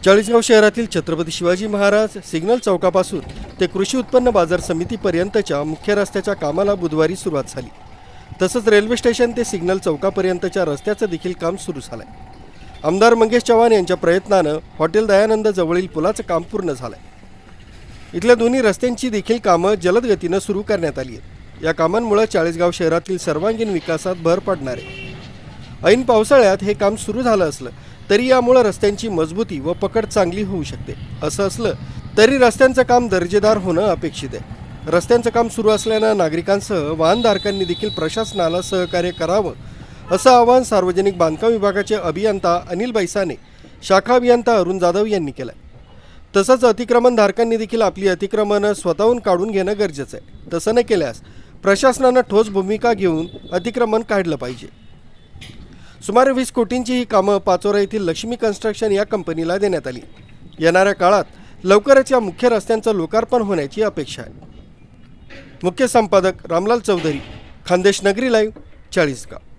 चाळीसगाव शहरातील छत्रपती शिवाजी महाराज सिग्नल चौकापासून ते कृषी उत्पन्न बाजार समितीपर्यंतच्या मुख्य रस्त्याच्या कामाला बुधवारी सुरुवात झाली। तसंच रेल्वे स्टेशन ते सिग्नल चौकापर्यंतच्या रस्त्याचं देखील काम सुरू झालंय। आमदार मंगेश चव्हाण यांच्या प्रयत्नानं हॉटेल दयानंद जवळील पुलाचं काम पूर्ण झालंय। इथल्या दोन्ही रस्त्यांची देखील कामं जलद गतीनं सुरू करण्यात आली आहेत। या कामांमुळे चाळीसगाव शहरातील सर्वांगीण विकासात भर पडणार आहे। ऐन पावसाळ्यात हे काम सुरू झालं असलं तरी यामुळे रस्त्यांची मजबूती व पकड चांगली होऊ शकते। असं असलं तरी रस्त्यांचं काम दर्जेदार होणं अपेक्षित आहे। रस्त्यांचं काम सुरू असल्यानं नागरिकांसह वाहनधारकांनी देखील प्रशासनाला सहकार्य करावं असं आवाहन सार्वजनिक बांधकाम विभागाचे अभियंता अनिल बैसाने, शाखा अभियंता अरुण जाधव यांनी केलं। तसंच अतिक्रमणधारकांनी देखील आपली अतिक्रमणं स्वतःहून काढून घेणं गरजेचं आहे। तसं न केल्यास प्रशासनानं ठोस भूमिका घेऊन अतिक्रमण काढलं पाहिजे। सुमारे 20 कोटींची ही कामं पाचोरा येथील लक्ष्मी कन्स्ट्रक्शन या कंपनीला देण्यात आली। येणाऱ्या काळात लवकरच या मुख्य रस्त्यांचं लोकार्पण होण्याची अपेक्षा आहे। मुख्य संपादक रामलाल चौधरी, खानदेश नगरी लाईव्ह, चाळीसगाव।